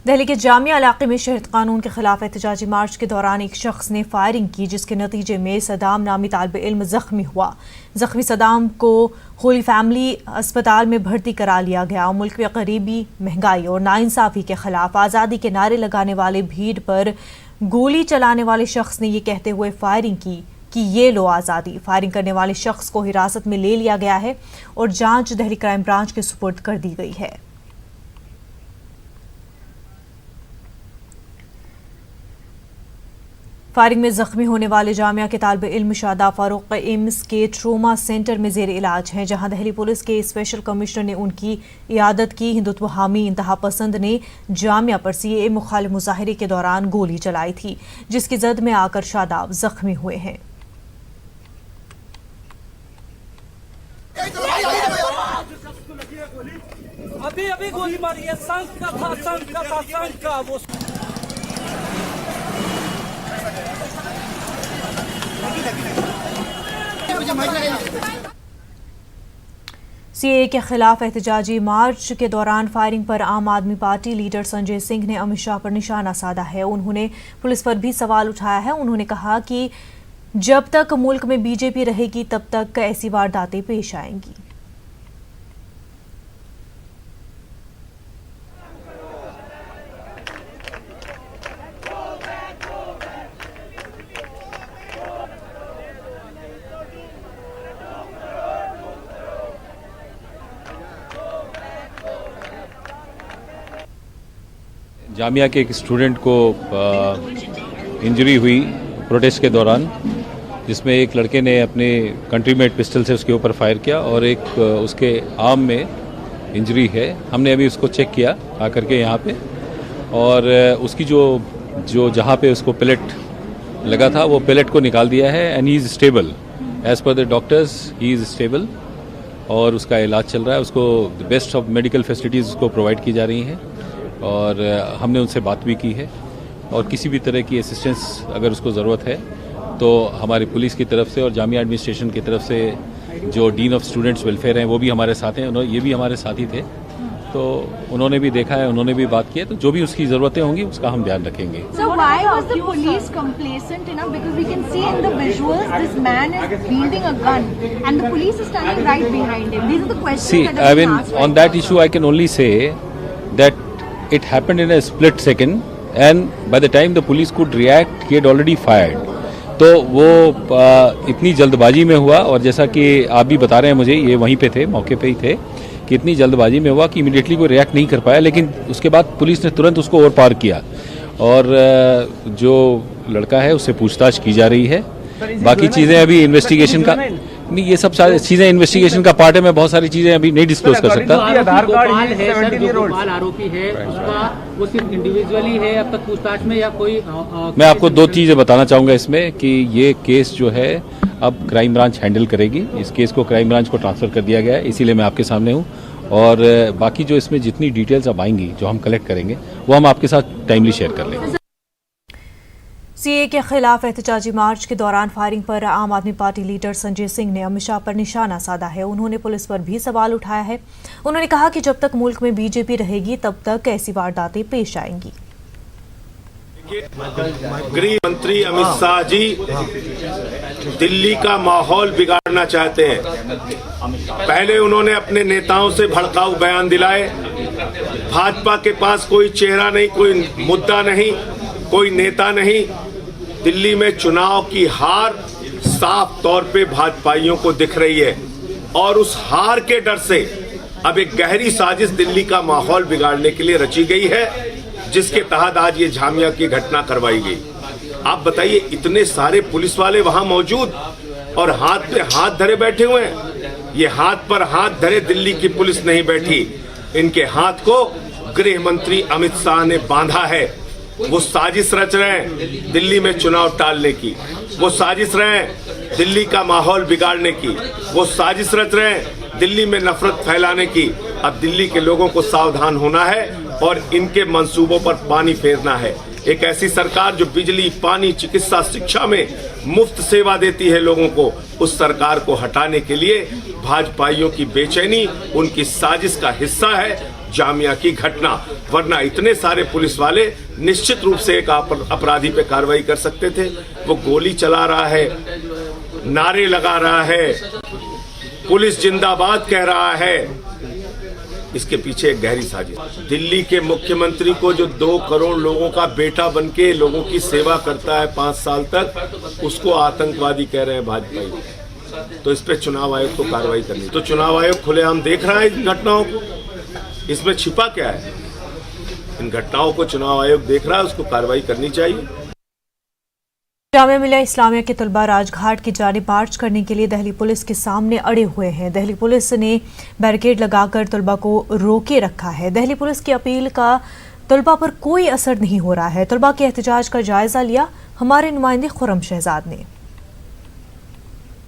दिल्ली के जामिया इलाके में शहरियत कानून के खिलाफ एहतजाजी मार्च के दौरान एक शख्स ने फायरिंग की, जिसके नतीजे में सदाम नामी तालिब इल्म जख्मी हुआ। जख्मी सदाम को होली फैमिली अस्पताल में भर्ती करा लिया गया। मुल्क में गरीबी, महंगाई और नाइंसाफी के खिलाफ आज़ादी के नारे लगाने वाले भीड़ पर गोली चलाने वाले शख्स ने ये कहते हुए फायरिंग की कि ये लो आज़ादी। फायरिंग करने वाले शख्स को हिरासत में ले लिया गया है और जांच दिल्ली क्राइम ब्रांच के सुपुर्द कर दी गई है। फायरिंग में जख्मी होने वाले जामिया के तालिब इल्म शादा फारूक एम्स के ट्रोमा सेंटर में जेर इलाज हैं, जहां दिल्ली पुलिस के स्पेशल कमिश्नर ने उनकी इयादत की। हिंदुत्व हामी इंतहा पसंद ने जामिया पर CAA मुखालिफ मुजाहरे के दौरान गोली चलाई थी, जिसकी जद में आकर शादाब जख्मी हुए हैं। अभी गोली मारी है, संघ का वो CAA के खिलाफ एहतजाजी मार्च के दौरान फायरिंग पर आम आदमी पार्टी लीडर संजय सिंह ने अमित शाह पर निशाना साधा है। उन्होंने पुलिस पर भी सवाल उठाया है। उन्होंने कहा कि जब तक मुल्क में बीजेपी रहेगी तब तक ऐसी वारदातें पेश आएंगी। जामिया के एक स्टूडेंट को इंजरी हुई प्रोटेस्ट के दौरान, जिसमें एक लड़के ने अपने कंट्रीमेट पिस्टल से उसके ऊपर फायर किया और एक उसके आर्म में इंजरी है। हमने अभी उसको चेक किया आकर के यहाँ पे, और उसकी जो जहाँ पे उसको पेलेट लगा था वो पेलेट को निकाल दिया है and he is stable as per the doctors, he is stable और उसका इलाज चल रहा है। उसको बेस्ट ऑफ मेडिकल फैसिलिटीज़ उसको प्रोवाइड की जा रही हैं और हमने उनसे बात भी की है, और किसी भी तरह की असिस्टेंस अगर उसको ज़रूरत है तो हमारी पुलिस की तरफ से और जामिया एडमिनिस्ट्रेशन की तरफ से जो डीन ऑफ स्टूडेंट्स वेलफेयर हैं वो भी हमारे साथ हैं। ये भी हमारे साथी थे, तो उन्होंने भी देखा है, उन्होंने भी बात की है, तो जो भी उसकी ज़रूरतें होंगी उसका हम ध्यान रखेंगे। So why was the police complacent enough? Because we can see in the visuals this man is wielding a gun and the police is standing right behind him. These are the questions See, that have been asked. on that issue I can only say that it happened in a split second and by the time the police could react he had already fired. तो वो इतनी जल्दबाजी में हुआ, और जैसा कि आप भी बता रहे हैं मुझे, ये वहीं पे थे, मौके पे ही थे, कि इतनी जल्दबाजी में हुआ कि इमीडिएटली कोई रिएक्ट नहीं कर पाया, लेकिन उसके बाद पुलिस ने तुरंत उसको ओवर पार किया और जो लड़का है उससे पूछताछ की जा रही है। बाकी चीज़ें अभी इन्वेस्टिगेशन का नहीं, ये सब सारी चीज़ें इन्वेस्टिगेशन का पार्ट है। मैं बहुत सारी चीज़ें अभी नहीं डिस्क्लोज कर सकता। गोपाल है सर, जो गोपाल आरोपी है उसका वो सिर्फ इंडिविजुअली है अब तक पूछताछ में या कोई मैं आपको दो चीज़ें बताना चाहूँगा इसमें, कि ये केस जो है अब क्राइम ब्रांच हैंडल करेगी। इस केस को क्राइम ब्रांच को ट्रांसफ़र कर दिया गया है, इसीलिए मैं आपके सामने हूँ। और बाकी जो इसमें जितनी डिटेल्स अब आएंगी जो हम कलेक्ट करेंगे वो हम आपके साथ टाइमली शेयर कर लेंगे। CAA के खिलाफ एहतजाजी मार्च के दौरान फायरिंग पर आम आदमी पार्टी लीडर संजय सिंह ने अमित शाह पर निशाना साधा है। उन्होंने पुलिस पर भी सवाल उठाया है। उन्होंने कहा कि जब तक मुल्क में बीजेपी रहेगी तब तक ऐसी वारदातें पेश आएंगी। गृह मंत्री अमित शाह जी दिल्ली का माहौल बिगाड़ना चाहते हैं। पहले उन्होंने अपने नेताओं से भड़काऊ बयान दिलाए। भाजपा के पास कोई चेहरा नहीं, कोई मुद्दा नहीं, कोई नेता नहीं। दिल्ली में चुनाव की हार साफ तौर पे भाजपाइयों को दिख रही है और उस हार के डर से अब एक गहरी साजिश दिल्ली का माहौल बिगाड़ने के लिए रची गई है, जिसके तहत आज ये जामिया की घटना करवाई गई। आप बताइए, इतने सारे पुलिस वाले वहां मौजूद और हाथ पे हाथ धरे बैठे हुए हैं। ये हाथ पर हाथ धरे दिल्ली की पुलिस नहीं बैठी, इनके हाथ को गृह मंत्री अमित शाह ने बांधा है। वो साजिश रच रहे हैं दिल्ली में चुनाव टालने की, वो साजिश रहे हैं दिल्ली का माहौल बिगाड़ने की, वो साजिश रच रहे हैं दिल्ली में नफरत फैलाने की। अब दिल्ली के लोगों को सावधान होना है और इनके मंसूबों पर पानी फेरना है। एक ऐसी सरकार जो बिजली, पानी, चिकित्सा, शिक्षा में मुफ्त सेवा देती है लोगों को, उस सरकार को हटाने के लिए भाजपाइयों की बेचैनी उनकी साजिश का हिस्सा है जामिया की घटना, वरना इतने सारे पुलिस वाले निश्चित रूप से एक अपराधी पे कार्रवाई कर सकते थे। वो गोली चला रहा है, नारे लगा रहा है, पुलिस जिंदाबाद कह रहा है, इसके पीछे एक गहरी साजिश। दिल्ली के मुख्यमंत्री को जो 2 करोड़ लोगों का बेटा बनके लोगों की सेवा करता है 5 साल तक, उसको आतंकवादी कह रहे हैं भाजपा। तो इस पे चुनाव आयोग को कार्रवाई करनी। तो चुनाव आयोग खुलेआम देख रहा है इन घटनाओं को, इसमें छिपा क्या है? इन घटनाओं को चुनाव आयोग देख रहा है, उसको कार्रवाई करनी चाहिए। जामिया मिलिया इस्लामिया के तलबा राजघाट की जानिब मार्च करने के लिए दिल्ली पुलिस के सामने अड़े हुए हैं। दिल्ली पुलिस ने बैरिकेड लगाकर तलबा को रोके रखा है। दिल्ली पुलिस की अपील का तलबा पर कोई असर नहीं हो रहा है। तलबा के एहतजाज का जायजा लिया हमारे नुमाइंदे खुर्रम शहजाद ने।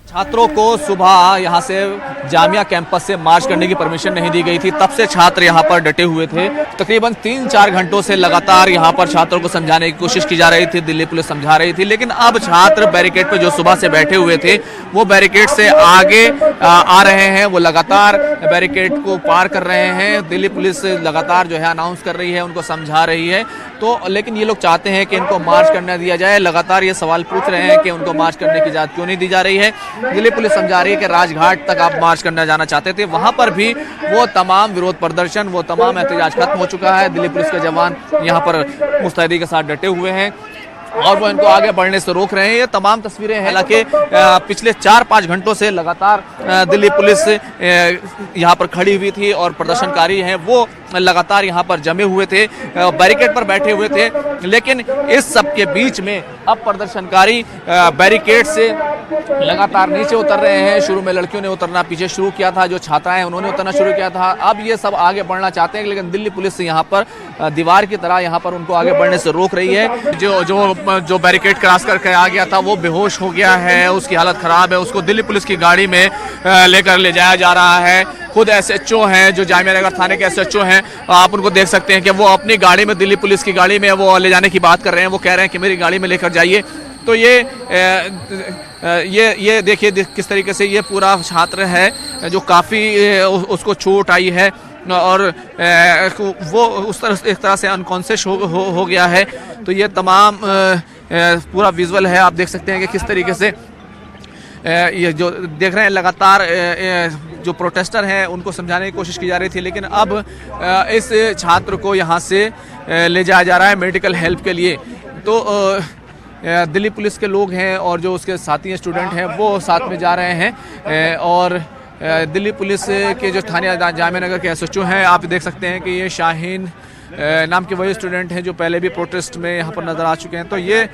छात्रों को सुबह यहाँ से जामिया कैंपस से मार्च करने की परमिशन नहीं दी गई थी, तब से छात्र यहाँ पर डटे हुए थे। तकरीबन 3-4 घंटों से लगातार यहाँ पर छात्रों को समझाने की कोशिश की जा रही थी, दिल्ली पुलिस समझा रही थी, लेकिन अब छात्र बैरिकेड पर जो सुबह से बैठे हुए थे वो बैरिकेड से आगे आ रहे हैं, वो लगातार बैरिकेड को पार कर रहे हैं। दिल्ली पुलिस लगातार जो है अनाउंस कर रही है, उनको समझा रही है। तो लेकिन ये लोग चाहते हैं कि इनको मार्च करने दिया जाए। लगातार ये सवाल पूछ रहे हैं कि उनको मार्च करने की इजाजत क्यों नहीं दी जा रही है। दिल्ली पुलिस समझा रही है कि राजघाट तक आप मार्च करने जाना चाहते थे, वहां पर भी वो तमाम विरोध प्रदर्शन, वो तमाम एहतजाज खत्म हो चुका है। दिल्ली पुलिस के जवान यहाँ पर मुस्तैदी के साथ डटे हुए हैं और वो इनको आगे बढ़ने से रोक रहे हैं। ये तमाम तस्वीरें हैं। हालांकि पिछले 4-5 घंटों से लगातार दिल्ली पुलिस यहाँ पर खड़ी हुई थी और प्रदर्शनकारी हैं वो लगातार यहाँ पर जमे हुए थे, बैरिकेड पर बैठे हुए थे। लेकिन इस सब के बीच में अब प्रदर्शनकारी बैरिकेड से लगातार नीचे उतर रहे हैं। शुरू में लड़कियों ने उतरना पीछे शुरू किया था, जो छात्राएं उन्होंने उतरना शुरू किया था। अब ये सब आगे बढ़ना चाहते हैं, लेकिन दिल्ली पुलिस यहाँ पर दीवार की तरह यहाँ पर उनको आगे बढ़ने से रोक रही है। जो बैरिकेड क्रॉस करके आ गया था वो बेहोश हो गया है, उसकी हालत खराब है, उसको दिल्ली पुलिस की गाड़ी में लेकर ले जाया जा रहा है। खुद SHO हैं, जो जामिया नगर थाने के SHO हैं, आप उनको देख सकते हैं कि वो अपनी गाड़ी में, दिल्ली पुलिस की गाड़ी में वो ले जाने की बात कर रहे हैं। वो कह रहे हैं कि मेरी गाड़ी में लेकर जाइए। तो ये देखिए किस तरीके से ये पूरा छात्र है जो काफ़ी उसको चोट आई है और वो उस तरह एक तरह से अनकॉन्शियस हो गया है। तो ये तमाम पूरा विजुअल है, आप देख सकते हैं कि किस तरीके से ये जो देख रहे हैं लगातार जो प्रोटेस्टर हैं उनको समझाने की कोशिश की जा रही थी, लेकिन अब इस छात्र को यहाँ से ले जाया जा रहा है मेडिकल हेल्प के लिए। तो दिल्ली पुलिस के लोग हैं और जो उसके साथी स्टूडेंट हैं वो साथ में जा रहे हैं और दिल्ली पुलिस के जो थाने जामिया नगर के SHO हैं, आप देख सकते हैं कि ये शाहीन नाम के वही स्टूडेंट हैं जो पहले भी प्रोटेस्ट में यहाँ पर नज़र आ चुके हैं। तो ये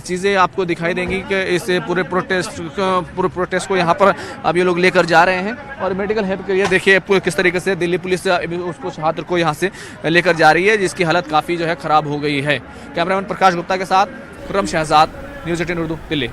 चीज़ें आपको दिखाई देंगी कि इस पूरे प्रोटेस्ट को यहाँ पर अब ये लोग लेकर जा रहे हैं और मेडिकल हेल्प के लिए देखिए किस तरीके से दिल्ली पुलिस उसको छात्र को यहाँ से लेकर जा रही है, जिसकी हालत काफ़ी जो है ख़राब हो गई है। कैमरामैन प्रकाश गुप्ता के साथ खुर्रम शहजाद, न्यूज़ 18 उर्दू, दिल्ली।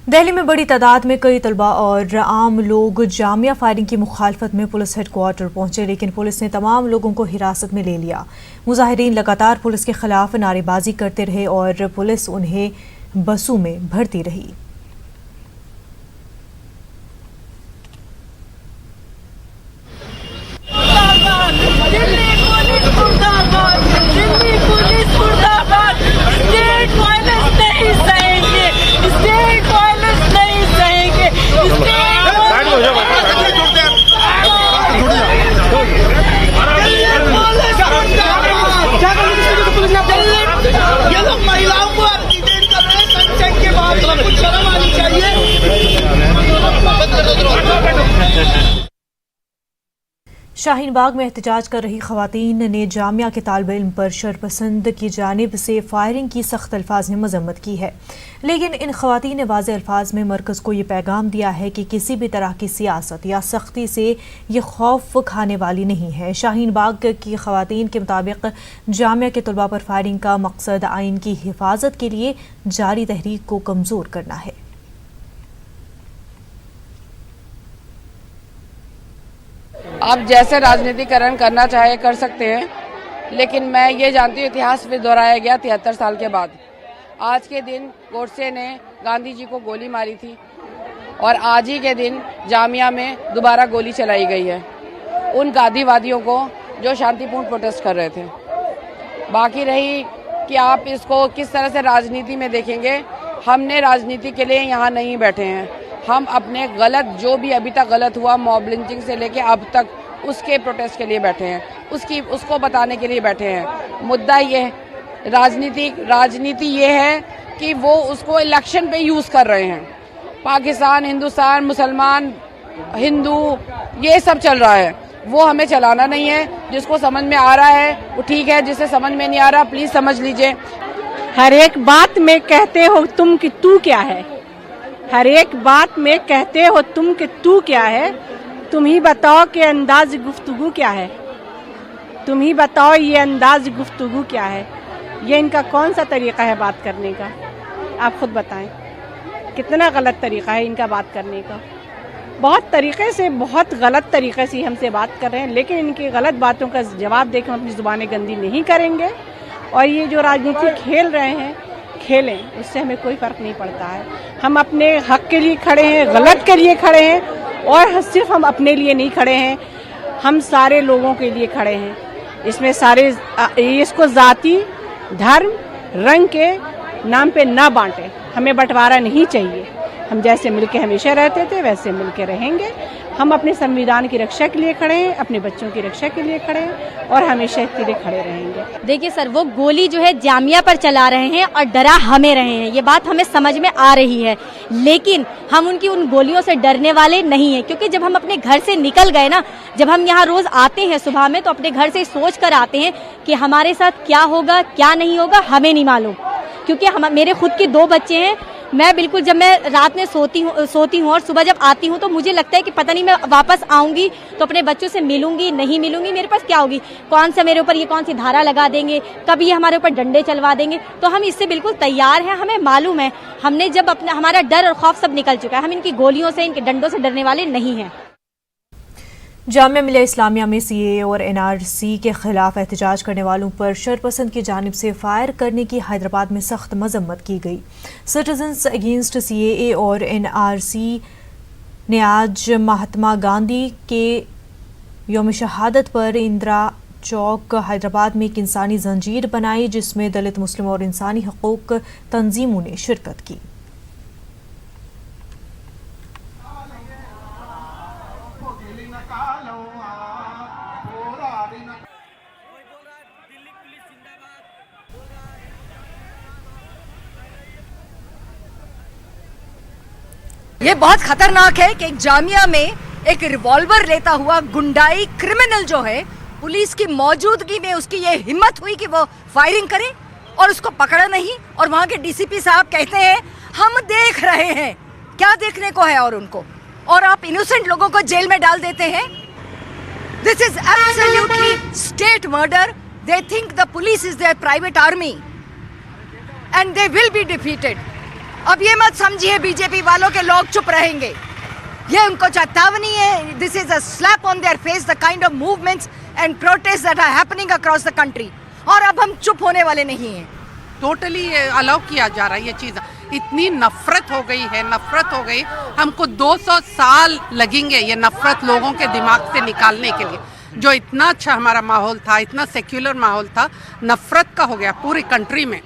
दिल्ली में बड़ी तादाद में कई तलबा और आम लोग जामिया फायरिंग की मुखालफत में पुलिस हेडक्वार्टर पहुंचे, लेकिन पुलिस ने तमाम लोगों को हिरासत में ले लिया। मुजाहिरीन लगातार पुलिस के खिलाफ नारेबाजी करते रहे और पुलिस उन्हें बसों में भरती रही। शाहीन बाग में एहतजाज कर रही खवातीन ने जामिया के तालिब इल्म पर शरपसंद की जानिब से फायरिंग की सख्त अल्फाज में मजम्मत की है, लेकिन इन खवातीन ने वाज़े अल्फाज में मरकज़ को ये पैगाम दिया है कि किसी भी तरह की सियासत या सख्ती से ये खौफ खाने वाली नहीं है। शाहीन बाग की खवातीन के मुताबिक जामिया के तलबा पर फायरिंग का मकसद आइन की हिफाजत के लिए जारी तहरीक को कमज़ोर करना है। आप जैसे राजनीतिकरण करना चाहे कर सकते हैं, लेकिन मैं ये जानती हूँ इतिहास फिर दोहराया गया 73 साल के बाद। आज के दिन गोडसे ने गांधी जी को गोली मारी थी और आज ही के दिन जामिया में दोबारा गोली चलाई गई है। उन गांधीवादियों को जो शांतिपूर्ण प्रोटेस्ट कर रहे थे। बाकी रही कि आप इसको किस तरह से राजनीति में देखेंगे, हमने राजनीति के लिए यहाँ नहीं बैठे हैं। हम अपने गलत, जो भी अभी तक गलत हुआ मॉब लिंचिंग से लेके अब तक, उसके प्रोटेस्ट के लिए बैठे हैं, उसको बताने के लिए बैठे हैं। मुद्दा ये राजनीति ये है कि वो उसको इलेक्शन पे यूज कर रहे हैं। पाकिस्तान, हिंदुस्तान, मुसलमान, हिंदू, ये सब चल रहा है, वो हमें चलाना नहीं है। जिसको समझ में आ रहा है वो ठीक है, जिसे समझ में नहीं आ रहा प्लीज समझ लीजिए। हर एक बात में कहते हो तुम कि तू क्या है, हर एक बात में कहते हो तुम कि तू क्या है। तुम ही बताओ कि अंदाज गुफ्तगू क्या है, तुम ही बताओ ये अंदाज गुफ्तगू क्या है। ये इनका कौन सा तरीका है बात करने का, आप खुद बताएं। कितना गलत तरीका है इनका बात करने का। बहुत तरीके से, बहुत गलत तरीके से हमसे बात कर रहे हैं, लेकिन इनकी गलत बातों का जवाब देकर हम अपनी जुबानें गंदी नहीं करेंगे। और ये जो राजनीति खेल रहे हैं, खेलें, उससे हमें कोई फर्क नहीं पड़ता है। हम अपने हक के लिए खड़े हैं, गलत के लिए खड़े हैं, और सिर्फ हम अपने लिए नहीं खड़े हैं, हम सारे लोगों के लिए खड़े हैं। इसमें सारे, इसको जाति, धर्म, रंग के नाम पे ना बांटे, हमें बंटवारा नहीं चाहिए। हम जैसे मिलके हमेशा रहते थे वैसे मिलके रहेंगे। हम अपने संविधान की रक्षा के लिए खड़े हैं, अपने बच्चों की रक्षा के लिए खड़े हैं, और हमेशा इसके लिए खड़े रहेंगे। देखिए सर, वो गोली जो है जामिया पर चला रहे हैं और डरा हमें रहे हैं, ये बात हमें समझ में आ रही है, लेकिन हम उनकी उन गोलियों से डरने वाले नहीं हैं। क्योंकि जब हम अपने घर से निकल गए ना, जब हम यहाँ रोज आते हैं सुबह में, तो अपने घर से सोच कर आते हैं कि हमारे साथ क्या होगा क्या नहीं होगा हमें नहीं मालूम। क्योंकि मेरे खुद के 2 बच्चे हैं। मैं बिल्कुल, जब मैं रात में सोती हूँ और सुबह जब आती हूँ तो मुझे लगता है कि पता नहीं मैं वापस आऊंगी तो अपने बच्चों से मिलूंगी नहीं मिलूंगी, मेरे पास क्या होगी, कौन सा मेरे ऊपर ये कौन सी धारा लगा देंगे, कभी ये हमारे ऊपर डंडे चलवा देंगे। तो हम इससे बिल्कुल तैयार हैं, हमें मालूम है, हमने जब अपना, हमारा डर और खौफ सब निकल चुका है, हम इनकी गोलियों से, इनके डंडों से डरने वाले नहीं हैं। जामिया मिलिया इस्लामिया में सीएए और एनआरसी के खिलाफ एहतजाज करने वालों पर शरपसंद की जानिब से फायर करने की हैदराबाद में सख्त मजम्मत की गई। सिटीजन्स अगेंस्ट सीएए और एनआरसी ने आज महात्मा गांधी के यौम शहादत पर इंदिरा चौक हैदराबाद में एक इंसानी जंजीर बनाई, जिसमें दलित, मुस्लिम और इंसानी हकूक तंजीमों ने शिरकत की। ये बहुत खतरनाक है कि एक जामिया में एक रिवॉल्वर लेता हुआ गुंडाई क्रिमिनल जो है, पुलिस की मौजूदगी में उसकी ये हिम्मत हुई कि वो फायरिंग करे और उसको पकड़ा नहीं। और वहाँ के डीसीपी साहब कहते हैं हम देख रहे हैं, क्या देखने को है और उनको, और आप इनोसेंट लोगों को जेल में डाल देते हैं। This is absolutely state murder. They think the police is there private army and they will be defeated. अब ये मत समझिए बीजेपी वालों के लोग चुप रहेंगे, ये उनको चेतावनी है। This is a slap on their face, the kind of movements and protest that are happening across the country. और अब हम चुप होने वाले नहीं हैं। टोटली अलाउ किया जा रहा है ये चीज़। इतनी नफरत हो गई है, नफरत हो गई, हमको 200 साल लगेंगे ये नफरत लोगों के दिमाग से निकालने के लिए। जो इतना अच्छा हमारा माहौल था, इतना सेक्युलर माहौल था, नफरत का हो गया पूरी कंट्री में।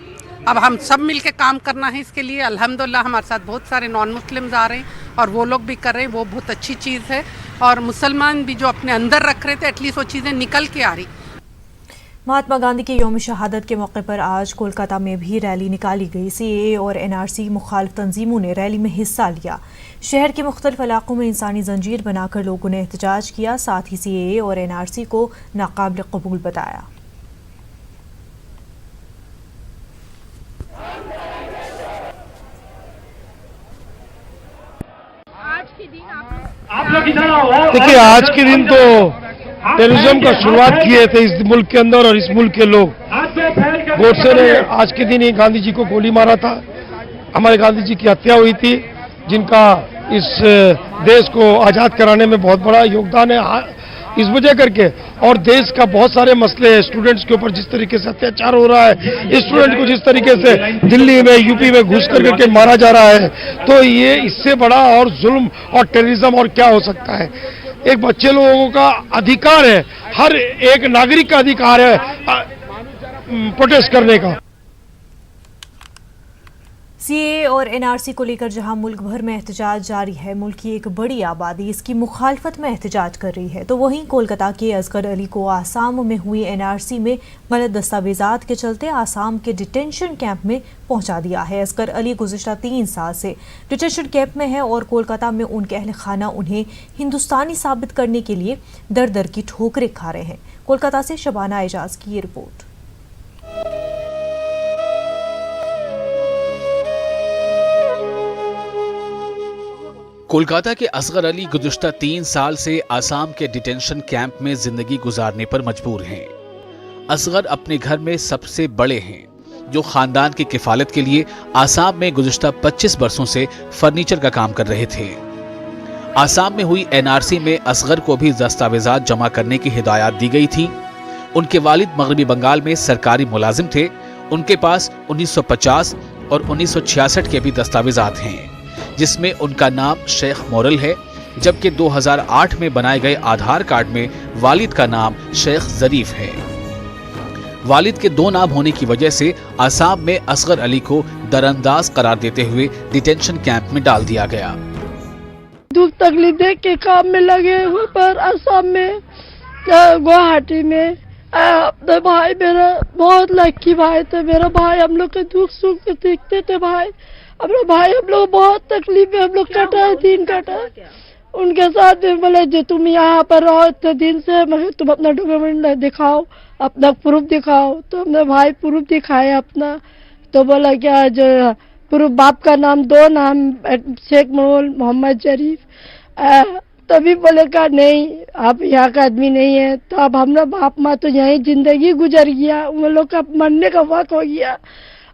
अब हम सब मिलके काम करना है इसके लिए। अल्हम्दुलिल्लाह हमारे साथ बहुत सारे नॉन मुस्लिम्स आ रहे हैं और वो लोग भी कर रहे हैं, वो बहुत अच्छी चीज़ है। और मुसलमान भी जो अपने अंदर रख रहे थे, एटलीस्ट वो चीज़ें निकल के आ रही। महात्मा गांधी के यौम शहादत के मौके पर आज कोलकाता में भी रैली निकाली गई। सीएए और एनआरसी मुखालिफ तंजीमों ने रैली में हिस्सा लिया। शहर के मुख्तलिफ इलाकों में इंसानी जंजीर बनाकर लोगों ने एहतजाज किया, साथ ही सीएए और एनआरसी को नाकाबिल कबूल बताया। देखिए, आज के दिन तो टेररिज्म का शुरुआत किए थे इस मुल्क के अंदर, और इस मुल्क के लोग गोडसे ने आज के दिन ही गांधी जी को गोली मारा था। हमारे गांधी जी की हत्या हुई थी, जिनका इस देश को आज़ाद कराने में बहुत बड़ा योगदान है। इस वजह करके, और देश का बहुत सारे मसले हैं, स्टूडेंट्स के ऊपर जिस तरीके से अत्याचार हो रहा है, स्टूडेंट को जिस तरीके से दिल्ली में, यूपी में घुस करके मारा जा रहा है, तो ये इससे बड़ा और जुल्म और टेररिज्म और क्या हो सकता है। एक बच्चे लोगों का अधिकार है, हर एक नागरिक का अधिकार है प्रोटेस्ट करने का। सीए और एनआरसी को लेकर जहां मुल्क भर में एहतजाज जारी है, मुल्क की एक बड़ी आबादी इसकी मुखालफत में एहतजाज कर रही है, तो वहीं कोलकाता के असगर अली को आसाम में हुई एनआरसी में गलत दस्तावेजात के चलते आसाम के डिटेंशन कैंप में पहुंचा दिया है। असगर अली गुज़िश्ता 3 साल से डिटेंशन कैंप में है और कोलकाता में उनके अहल खाना उन्हें हिंदुस्तानी साबित करने के लिए दर दर की ठोकरें खा रहे हैं। कोलकाता से शबाना एजाज की ये रिपोर्ट। कोलकाता के असगर अली गुज़िश्ता 3 साल से आसाम के डिटेंशन कैंप में जिंदगी गुजारने पर मजबूर हैं। असगर अपने घर में सबसे बड़े हैं, जो खानदान की किफालत के लिए आसाम में गुज़िश्ता 25 बरसों से फर्नीचर का काम कर रहे थे। आसाम में हुई एनआरसी में असगर को भी दस्तावेजात जमा करने की हिदायत दी गई थी। उनके वालिद मगरबी बंगाल में सरकारी मुलाजिम थे। उनके पास 1950 और 1966 के भी दस्तावेजात हैं, जिसमें उनका नाम शेख मोरल है, जबकि 2008 में बनाए गए आधार कार्ड में वालिद का नाम शेख जरीफ है। वालिद के 2 नाम होने की वजह से आसाम में असगर अली को दरअंदाज करार देते हुए डिटेंशन कैंप में डाल दिया गया। दुख तकलीफ देख के काम में लगे हुए पर आसाम में गुवाहाटी में अपने भाई, मेरा बहुत लकी भाई थे, मेरा भाई हम लोग के दुख सुख देखते थे। भाई अपने भाई हम लोग बहुत तकलीफ में हम लोग कटा है, दिन कटा उनके साथ में। बोले जो तुम यहाँ पर रहो इतने दिन से, मगर तुम अपना डॉक्यूमेंट दिखाओ, अपना प्रूफ दिखाओ। तो हमने भाई प्रूफ दिखाया अपना, तो बोला क्या जो प्रूफ बाप का नाम 2 नाम शेख मोहम्मद जरीफ। तभी बोले का नहीं आप यहाँ का आदमी नहीं है। तो अब हमारा बाप माँ तो यहीं जिंदगी गुजर गया, उन लोग का मरने का वक्त हो गया।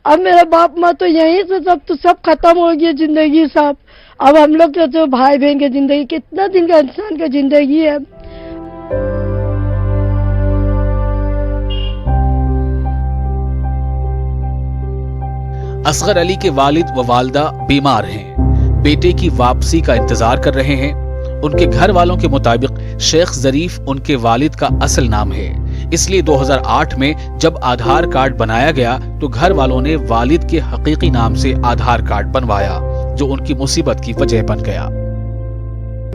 अब मेरा बाप माँ तो यहीं से सब खत्म हो गया जिंदगी सब। अब हम लोग का जो भाई बहन की जिंदगी, कितना दिन का इंसान का जिंदगी है। असगर अली के वालिद व वालदा बीमार हैं, बेटे की वापसी का इंतजार कर रहे हैं। उनके घर वालों के मुताबिक शेख जरीफ उनके वालिद का असल नाम है, इसलिए 2008 में जब आधार कार्ड बनाया गया तो घर वालों ने वालिद के हकीकी नाम से आधार कार्ड बनवाया, जो उनकी मुसीबत की वजह बन गया।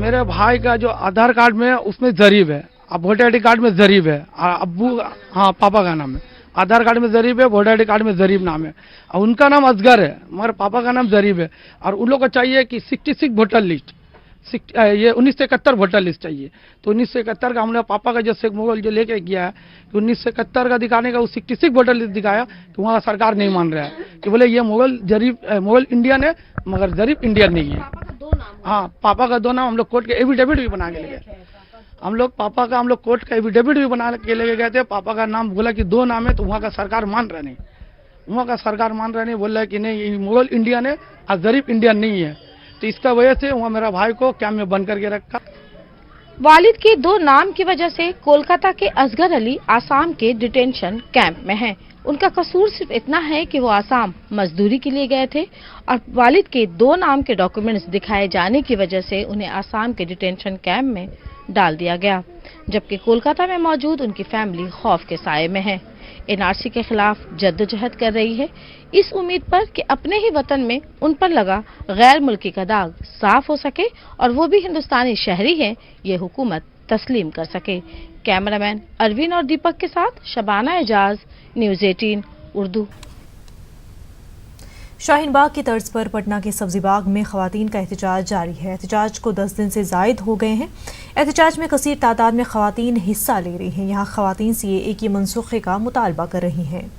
मेरे भाई का जो आधार कार्ड में उसमें जरीफ है, अब वोटर आईडी कार्ड में जरीफ है, अब्बू हाँ पापा का नाम है, आधार कार्ड में जरीफ है, वोटर आईडी कार्ड में जरीफ नाम है, और उनका नाम असगर है, मगर पापा का नाम जरीफ है। और उन लोग को चाहिए कि 66 वोटर लिस्ट, ये 1971 वोटर लिस्ट चाहिए। तो 1971 का हमने पापा का जो शेख मुगल जो लेके गया है कि 1971 का दिखाने का, वो 66 वोटर लिस्ट दिखाया कि वहाँ सरकार नहीं मान रहा है कि बोले ये मुगल इंडियन है, मगर जरीफ इंडियन नहीं है। हाँ पापा का 2 नाम हम लोग कोर्ट के एफिडेविट भी बना के ले गए। हम लोग कोर्ट का एफिडेविट भी बना के लेके गए थे। पापा का नाम बोला कि 2 नाम है, तो वहाँ का सरकार मान रहा नहीं, बोल रहा है कि नहीं ये मुगल इंडियन है और जरीफ इंडियन नहीं है। तो इसका वजह से वहाँ मेरा भाई को कैंप में बंद करके रखा। वालिद के 2 नाम की वजह से कोलकाता के असगर अली आसाम के डिटेंशन कैंप में हैं। उनका कसूर सिर्फ इतना है कि वो आसाम मजदूरी के लिए गए थे और वालिद के 2 नाम के डॉक्यूमेंट्स दिखाए जाने की वजह से उन्हें आसाम के डिटेंशन कैंप में डाल दिया गया, जबकि कोलकाता में मौजूद उनकी फैमिली खौफ के साए में है। एनआरसी के खिलाफ जद्दोजहद कर रही है, इस उम्मीद पर कि अपने ही वतन में उन पर लगा गैर मुल्की का दाग साफ हो सके और वो भी हिंदुस्तानी शहरी हैं, ये हुकूमत तस्लीम कर सके। कैमरामैन अरविंद और दीपक के साथ शबाना एजाज, न्यूज़ 18 उर्दू। शाहीन बाग की तर्ज पर पटना के सब्जी बाग में खवातीन का एहतजाज जारी है। एहतजाज को 10 दिन से जायद हो गए हैं। एहतजाज में कसीर तादाद में खवातीन हिस्सा ले रही हैं। यहाँ खवातीन सीएए के मनसूखे का मुतालबा कर रही हैं।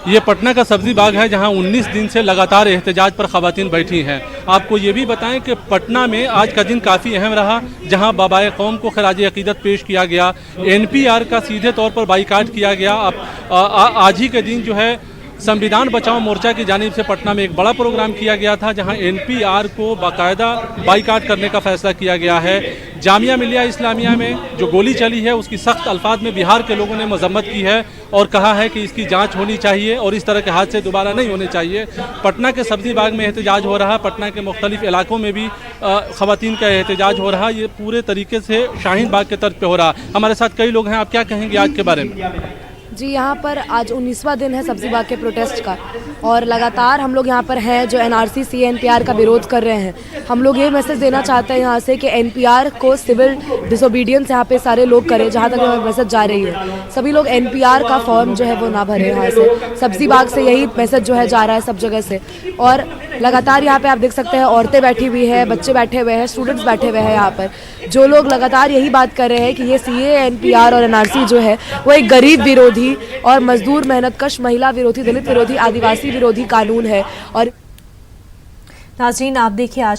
ये पटना का सब्जी बाग है, जहां 19 दिन से लगातार एहतजाज पर खवातीन बैठी हैं। आपको ये भी बताएं कि पटना में आज का दिन काफ़ी अहम रहा, जहां बाबाए कौम को खराज अकीदत पेश किया गया, NPR का सीधे तौर पर बाइकाट किया गया। आज ही के दिन जो है संविधान बचाओ मोर्चा की जानिब से पटना में एक बड़ा प्रोग्राम किया गया था, जहां एनपीआर को बाकायदा बाइकाट करने का फैसला किया गया है। जामिया मिलिया इस्लामिया में जो गोली चली है उसकी सख्त अल्फाज में बिहार के लोगों ने मजम्मत की है और कहा है कि इसकी जांच होनी चाहिए और इस तरह के हादसे दोबारा नहीं होने चाहिए। पटना के सब्जी बाग में एहतजाज हो रहा है, पटना के मुख्तलिफ इलाकों में भी ख़वातीन का एहतजाज हो रहा है। ये पूरे तरीके से शाहीन बाग के तर्ज पे हो रहा है। हमारे साथ कई लोग हैं, आप क्या कहेंगे आज के बारे में? जी, यहाँ पर आज 19वां दिन है सब्जी बाग के प्रोटेस्ट का और लगातार हम लोग यहाँ पर हैं जो एनआरसी सीएनपीआर का विरोध कर रहे हैं। हम लोग ये मैसेज देना चाहते हैं यहाँ से कि एनपीआर को सिविल डिसोबीडियंस यहाँ पे सारे लोग करें। जहाँ तक मैसेज जा रही है, सभी लोग एनपीआर का फॉर्म जो है वो ना भरे। यहाँ से सब्जी बाग से यही मैसेज जो है जा रहा है सब जगह से। और लगातार यहाँ पे आप देख सकते हैं औरतें बैठी हुई हैं, बच्चे बैठे हुए हैं, स्टूडेंट्स बैठे हुए हैं। यहाँ पर जो लोग लगातार यही बात कर रहे हैं कि ये सीए, एनपीआर और एनआरसी जो है वो एक गरीब विरोधी और मजदूर, मेहनतकश, महिला विरोधी, दलित विरोधी, आदिवासी विरोधी कानून है। और नाज़रीन, आप देखिए आज